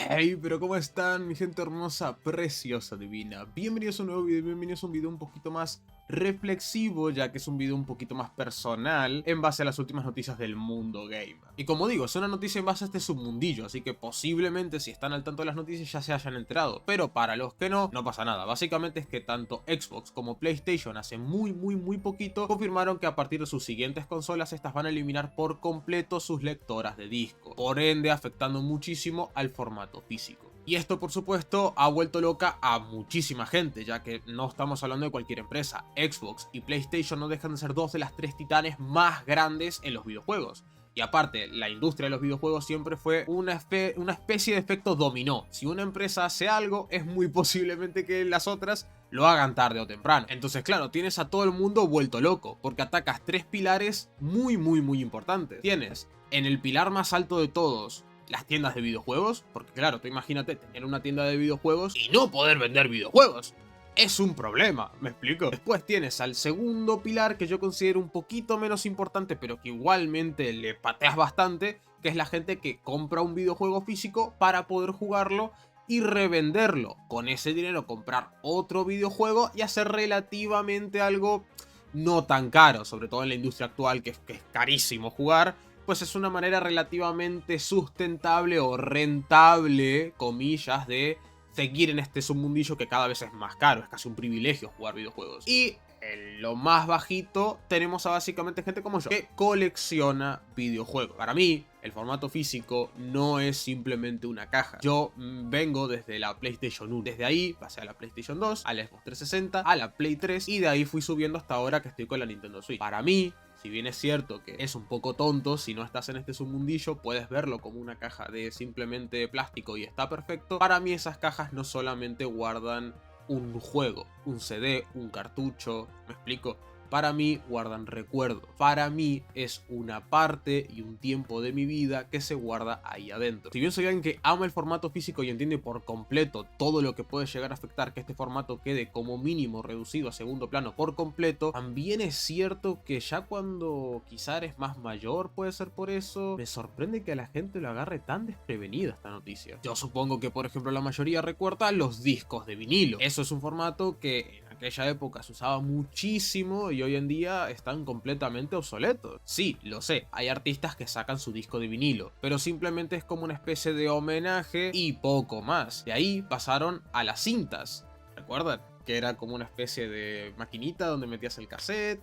Hey, pero ¿cómo están mi gente hermosa, preciosa, divina? Bienvenidos a un nuevo video, bienvenidos a un video un poquito más reflexivo, ya que es un video un poquito más personal en base a las últimas noticias del mundo gamer. Y como digo, es una noticia en base a este submundillo, así que posiblemente si están al tanto de las noticias ya se hayan enterado, pero para los que no, no pasa nada. Básicamente es que tanto Xbox como PlayStation hace muy poquito confirmaron que a partir de sus siguientes consolas estas van a eliminar por completo sus lectoras de disco, por ende afectando muchísimo al formato físico. Y esto por supuesto ha vuelto loca a muchísima gente, ya que no estamos hablando de cualquier empresa. Xbox y PlayStation no dejan de ser dos de las tres titanes más grandes en los videojuegos. Y aparte, la industria de los videojuegos siempre fue una especie de efecto dominó. Si una empresa hace algo, es muy posiblemente que las otras lo hagan tarde o temprano. Entonces, claro, tienes a todo el mundo vuelto loco, porque atacas tres pilares muy importantes. Tienes en el pilar más alto de todos las tiendas de videojuegos, porque claro, tú imagínate tener una tienda de videojuegos y no poder vender videojuegos. Es un problema, ¿me explico? Después tienes al segundo pilar que yo considero un poquito menos importante, pero que igualmente le pateas bastante, que es la gente que compra un videojuego físico para poder jugarlo y revenderlo. Con ese dinero comprar otro videojuego y hacer relativamente algo no tan caro, sobre todo en la industria actual que es carísimo jugar, pues es una manera relativamente sustentable o rentable, comillas, de seguir en este submundillo que cada vez es más caro, es casi un privilegio jugar videojuegos. Y en lo más bajito tenemos a básicamente gente como yo, que colecciona videojuegos. Para mí, el formato físico no es simplemente una caja. Yo vengo desde la PlayStation 1. Desde ahí pasé a la PlayStation 2, a la Xbox 360, a la Play 3 y de ahí fui subiendo hasta ahora que estoy con la Nintendo Switch. Para mí, si bien es cierto que es un poco tonto, si no estás en este submundillo, puedes verlo como una caja de simplemente plástico y está perfecto. Para mí esas cajas no solamente guardan un juego, un CD, un cartucho, ¿me explico? Para mí guardan recuerdos. Para mí es una parte y un tiempo de mi vida que se guarda ahí adentro. Si bien soy alguien que ama el formato físico y entiende por completo todo lo que puede llegar a afectar que este formato quede como mínimo reducido a segundo plano por completo, también es cierto que ya cuando quizá eres más mayor, puede ser por eso, me sorprende que a la gente lo agarre tan desprevenida esta noticia. Yo supongo que por ejemplo la mayoría recuerda los discos de vinilo. Eso es un formato que en aquella época se usaba muchísimo y hoy en día están completamente obsoletos. Sí, lo sé, hay artistas que sacan su disco de vinilo, pero simplemente es como una especie de homenaje y poco más. De ahí pasaron a las cintas, ¿recuerdan? Que era como una especie de maquinita donde metías el cassette,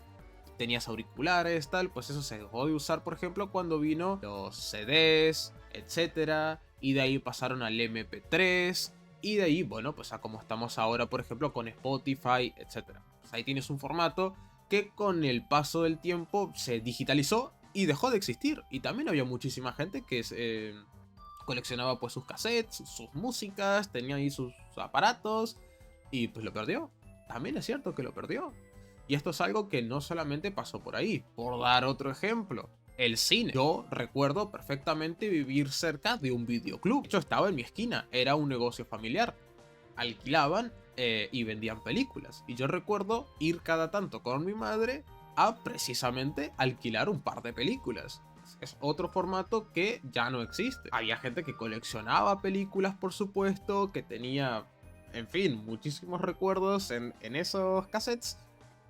tenías auriculares, tal, pues eso se dejó de usar, por ejemplo, cuando vino los CDs, etcétera, y de ahí pasaron al MP3, y de ahí, bueno, pues a como estamos ahora, por ejemplo, con Spotify, etcétera. Pues ahí tienes un formato que con el paso del tiempo se digitalizó y dejó de existir. Y también había muchísima gente que coleccionaba pues sus cassettes, sus músicas, tenía ahí sus aparatos y pues lo perdió. También es cierto que lo perdió. Y esto es algo que no solamente pasó por ahí. Por dar otro ejemplo, el cine. Yo recuerdo perfectamente vivir cerca de un videoclub. De hecho, estaba en mi esquina. Era un negocio familiar. Alquilaban y vendían películas. Y yo recuerdo ir cada tanto con mi madre a precisamente alquilar un par de películas. Es otro formato que ya no existe. Había gente que coleccionaba películas, por supuesto, que tenía, en fin, muchísimos recuerdos en esos cassettes.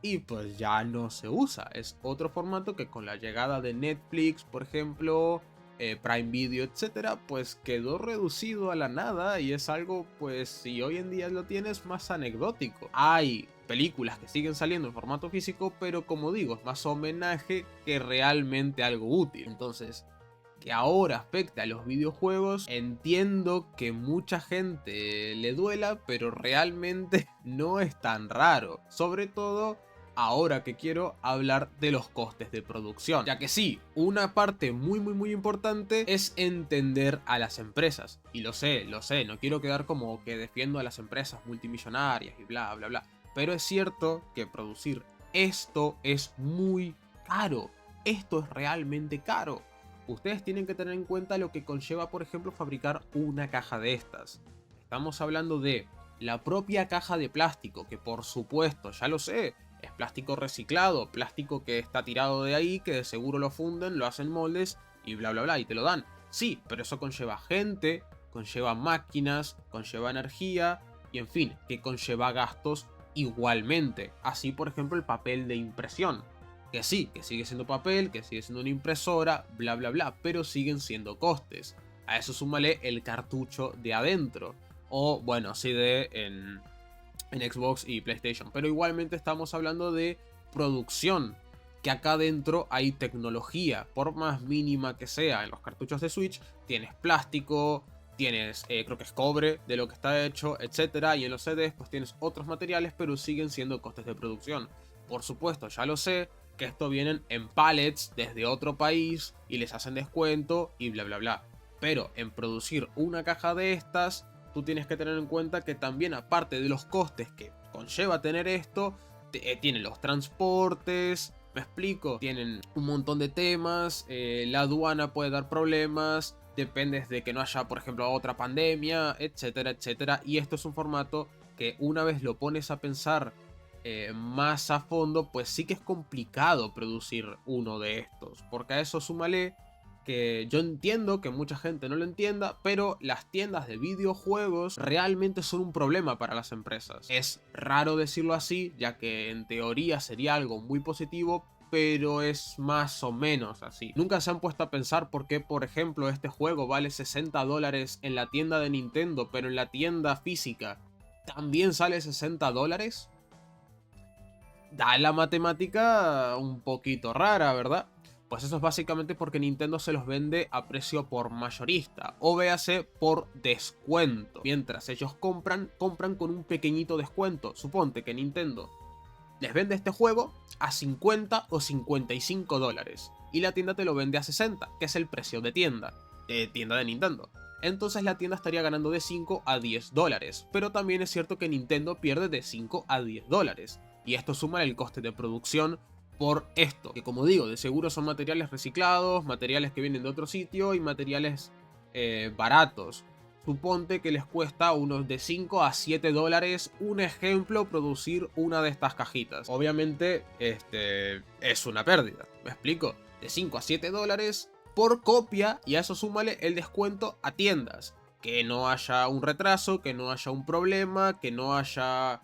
Y pues ya no se usa. Es otro formato que con la llegada de Netflix, por ejemplo, Prime Video, etcétera, pues quedó reducido a la nada y es algo, pues si hoy en día lo tienes, más anecdótico. Hay películas que siguen saliendo en formato físico, pero como digo, es más homenaje que realmente algo útil. Entonces, que ahora afecte a los videojuegos, entiendo que mucha gente le duela, pero realmente no es tan raro. Sobre todo ahora que quiero hablar de los costes de producción. Ya que sí, una parte muy importante es entender a las empresas. Y lo sé, no quiero quedar como que defiendo a las empresas multimillonarias y bla bla bla. Pero es cierto que producir esto es muy caro. Esto es realmente caro. Ustedes tienen que tener en cuenta lo que conlleva, por ejemplo, fabricar una caja de estas. Estamos hablando de la propia caja de plástico, que por supuesto, ya lo sé, es plástico reciclado, plástico que está tirado de ahí, que de seguro lo funden, lo hacen moldes y bla bla bla, y te lo dan. Sí, pero eso conlleva gente, conlleva máquinas, conlleva energía y en fin, que conlleva gastos igualmente. Así por ejemplo el papel de impresión. Que sí, que sigue siendo papel, que sigue siendo una impresora, bla bla bla, pero siguen siendo costes. A eso súmale el cartucho de adentro. O bueno, CD en Xbox y PlayStation. Pero igualmente estamos hablando de producción. Que acá adentro hay tecnología, por más mínima que sea. En los cartuchos de Switch tienes plástico, tienes, creo que es cobre de lo que está hecho, etcétera. Y en los CDs pues tienes otros materiales, pero siguen siendo costes de producción. Por supuesto, ya lo sé, que esto vienen en pallets desde otro país y les hacen descuento y bla bla bla. Pero en producir una caja de estas, tú tienes que tener en cuenta que también aparte de los costes que conlleva tener esto, tienen los transportes, me explico, tienen un montón de temas, la aduana puede dar problemas, dependes de que no haya por ejemplo otra pandemia, etcétera, etcétera. Y esto es un formato que una vez lo pones a pensar más a fondo, pues sí que es complicado producir uno de estos, porque a eso súmale que yo entiendo que mucha gente no lo entienda, pero las tiendas de videojuegos realmente son un problema para las empresas. Es raro decirlo así, ya que en teoría sería algo muy positivo, pero es más o menos así. Nunca se han puesto a pensar por qué, por ejemplo, este juego vale $60 en la tienda de Nintendo, pero en la tienda física también sale $60. Da la matemática un poquito rara, ¿verdad? Pues eso es básicamente porque Nintendo se los vende a precio por mayorista, o véase por descuento. Mientras ellos compran con un pequeñito descuento. Suponte que Nintendo les vende este juego a 50 o $55 y la tienda te lo vende a 60, que es el precio de tienda de Nintendo. Entonces la tienda estaría ganando de 5 a $10, pero también es cierto que Nintendo pierde de 5 a $10. Y esto suma el coste de producción por esto, que como digo, de seguro son materiales reciclados, materiales que vienen de otro sitio y materiales baratos. Suponte que les cuesta unos de 5 a $7, un ejemplo, producir una de estas cajitas. Obviamente, es una pérdida, ¿me explico? De 5 a $7 por copia, y a eso súmale el descuento a tiendas. Que no haya un retraso, que no haya un problema, que no haya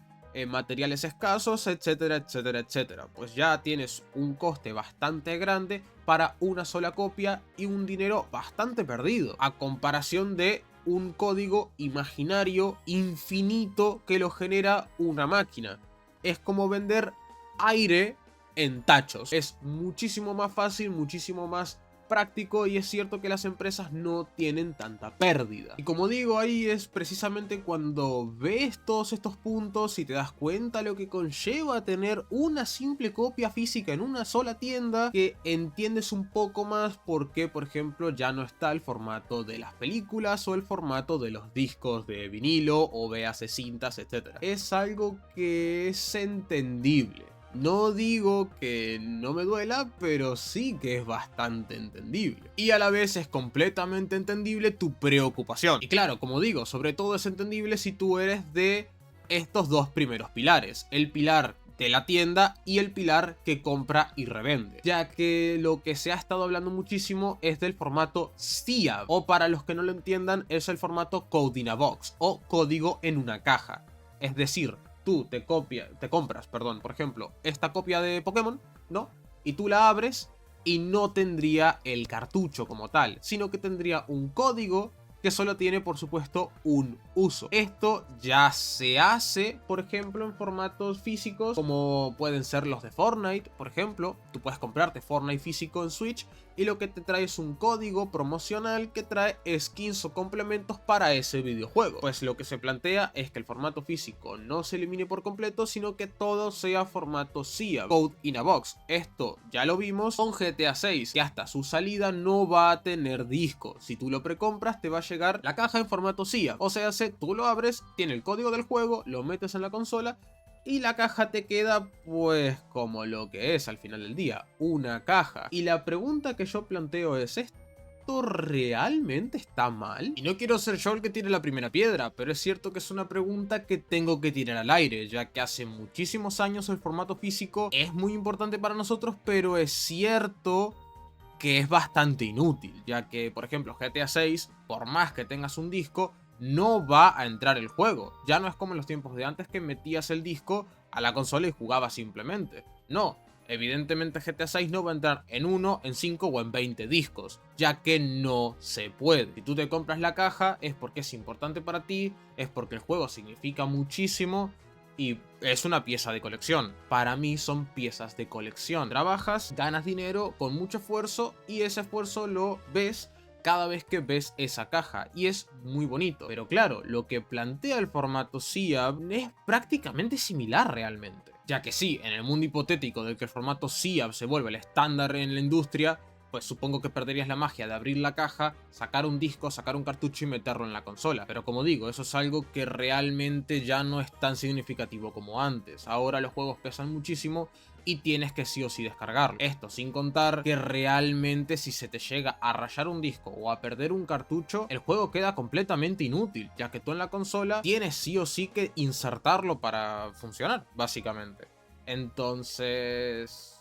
materiales escasos, etcétera, etcétera, etcétera. Pues ya tienes un coste bastante grande para una sola copia y un dinero bastante perdido, a comparación de un código imaginario infinito que lo genera una máquina. Es como vender aire en tachos. Es muchísimo más fácil, muchísimo más práctico, y es cierto que las empresas no tienen tanta pérdida. Y como digo, ahí es precisamente cuando ves todos estos puntos y te das cuenta lo que conlleva tener una simple copia física en una sola tienda, que entiendes un poco más por qué, por ejemplo, ya no está el formato de las películas o el formato de los discos de vinilo o véase cintas, etc. Es algo que es entendible. No digo que no me duela, pero sí que es bastante entendible. Y a la vez es completamente entendible tu preocupación. Y claro, como digo, sobre todo es entendible si tú eres de estos dos primeros pilares. El pilar de la tienda y el pilar que compra y revende. Ya que lo que se ha estado hablando muchísimo es del formato CIAB. O para los que no lo entiendan, es el formato Code in a Box o código en una caja. Es decir, tú te compras, por ejemplo, esta copia de Pokémon, ¿no? Y tú la abres y no tendría el cartucho como tal, sino que tendría un código que solo tiene, por supuesto, un uso. Esto ya se hace, por ejemplo, en formatos físicos, como pueden ser los de Fortnite, por ejemplo. Tú puedes comprarte Fortnite físico en Switch y lo que te trae es un código promocional que trae skins o complementos para ese videojuego. Pues lo que se plantea es que el formato físico no se elimine por completo, sino que todo sea formato CIAB, Code in a Box. Esto ya lo vimos con GTA 6, que hasta su salida no va a tener disco. Si tú lo precompras, te va a llegar la caja en formato CIAB. O sea, tú lo abres, tiene el código del juego, lo metes en la consola y la caja te queda pues como lo que es al final del día, una caja. Y la pregunta que yo planteo es, ¿esto realmente está mal? Y no quiero ser yo el que tire la primera piedra, pero es cierto que es una pregunta que tengo que tirar al aire, ya que hace muchísimos años el formato físico es muy importante para nosotros, pero es cierto que es bastante inútil, ya que, por ejemplo, GTA 6, por más que tengas un disco, no va a entrar el juego. Ya no es como en los tiempos de antes que metías el disco a la consola y jugabas simplemente. No, evidentemente GTA 6 no va a entrar en 1, en 5 o en 20 discos, ya que no se puede. Si tú te compras la caja es porque es importante para ti, es porque el juego significa muchísimo y es una pieza de colección. Para mí son piezas de colección. Trabajas, ganas dinero con mucho esfuerzo y ese esfuerzo lo ves cada vez que ves esa caja y es muy bonito. Pero claro, lo que plantea el formato SIAB es prácticamente similar realmente. Ya que sí, en el mundo hipotético del que el formato SIAB se vuelve el estándar en la industria, pues supongo que perderías la magia de abrir la caja, sacar un disco, sacar un cartucho y meterlo en la consola. Pero como digo, eso es algo que realmente ya no es tan significativo como antes. Ahora los juegos pesan muchísimo y tienes que sí o sí descargarlo. Esto sin contar que realmente si se te llega a rayar un disco o a perder un cartucho, el juego queda completamente inútil, ya que tú en la consola tienes sí o sí que insertarlo para funcionar, básicamente. Entonces...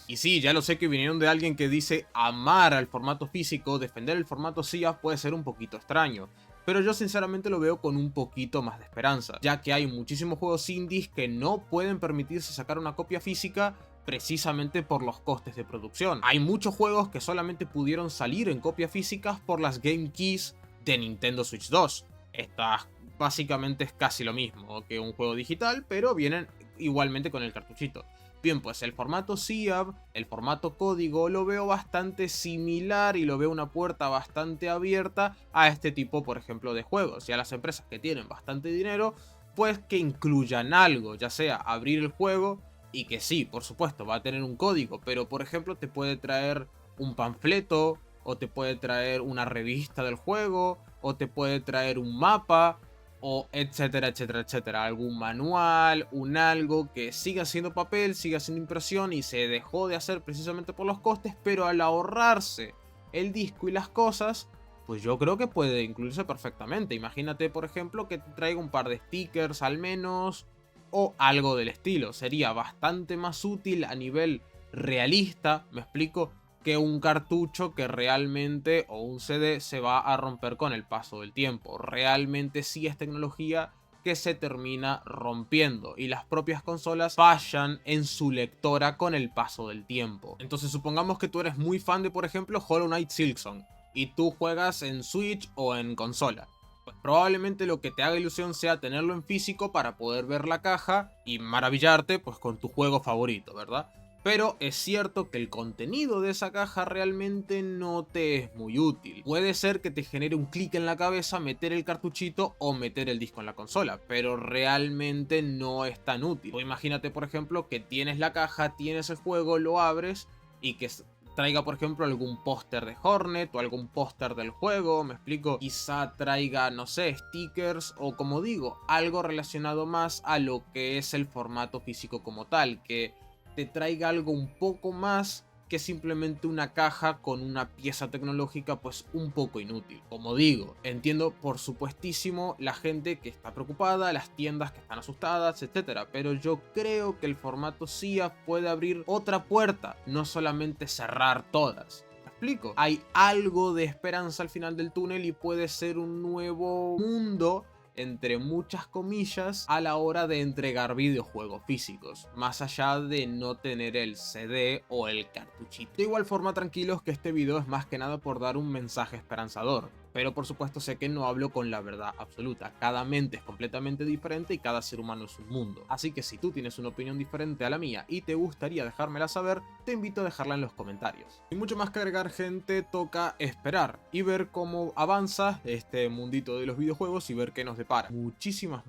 Y sí, ya lo sé que vinieron de alguien que dice amar al formato físico, defender el formato SIAF puede ser un poquito extraño. Pero yo sinceramente lo veo con un poquito más de esperanza, ya que hay muchísimos juegos indies que no pueden permitirse sacar una copia física precisamente por los costes de producción. Hay muchos juegos que solamente pudieron salir en copias físicas por las Game Keys de Nintendo Switch 2. Esta básicamente es casi lo mismo que un juego digital, pero vienen igualmente con el cartuchito. Bien, pues el formato SIAB, el formato código, lo veo bastante similar y lo veo una puerta bastante abierta a este tipo, por ejemplo, de juegos. Y a las empresas que tienen bastante dinero, pues que incluyan algo, ya sea abrir el juego y que sí, por supuesto, va a tener un código, pero por ejemplo te puede traer un panfleto, o te puede traer una revista del juego, o te puede traer un mapa, o etcétera, etcétera, etcétera. Algún manual, un algo que siga siendo papel, siga siendo impresión y se dejó de hacer precisamente por los costes, pero al ahorrarse el disco y las cosas, pues yo creo que puede incluirse perfectamente. Imagínate, por ejemplo, que te traiga un par de stickers al menos, o algo del estilo. Sería bastante más útil a nivel realista, me explico, que un cartucho que realmente, o un CD, se va a romper con el paso del tiempo. Realmente sí es tecnología que se termina rompiendo y las propias consolas fallan en su lectora con el paso del tiempo. Entonces supongamos que tú eres muy fan de, por ejemplo, Hollow Knight Silksong y tú juegas en Switch o en consola. Pues probablemente lo que te haga ilusión sea tenerlo en físico para poder ver la caja y maravillarte pues con tu juego favorito, ¿verdad? Pero es cierto que el contenido de esa caja realmente no te es muy útil. Puede ser que te genere un clic en la cabeza meter el cartuchito o meter el disco en la consola, pero realmente no es tan útil. O imagínate, por ejemplo, que tienes la caja, tienes el juego, lo abres y que traiga, por ejemplo, algún póster de Hornet o algún póster del juego, me explico, quizá traiga, no sé, stickers o, como digo, algo relacionado más a lo que es el formato físico como tal, que te traiga algo un poco más que simplemente una caja con una pieza tecnológica pues un poco inútil. Como digo, entiendo por supuestísimo la gente que está preocupada, las tiendas que están asustadas, etcétera, pero yo creo que el formato SIA puede abrir otra puerta, no solamente cerrar todas. ¿Me explico? Hay algo de esperanza al final del túnel y puede ser un nuevo mundo, entre muchas comillas, a la hora de entregar videojuegos físicos, más allá de no tener el CD o el cartuchito. De igual forma, tranquilos que este video es más que nada por dar un mensaje esperanzador, pero por supuesto sé que no hablo con la verdad absoluta. Cada mente es completamente diferente y cada ser humano es un mundo. Así que si tú tienes una opinión diferente a la mía y te gustaría dejármela saber, te invito a dejarla en los comentarios. Sin mucho más que agregar, gente, toca esperar y ver cómo avanza este mundito de los videojuegos y ver qué nos depara. Muchísimas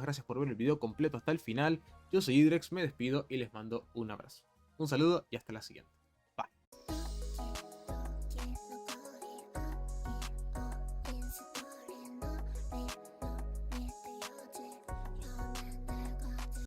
gracias por ver el video completo hasta el final. Yo soy Idrex, me despido y les mando un abrazo. Un saludo y hasta la siguiente.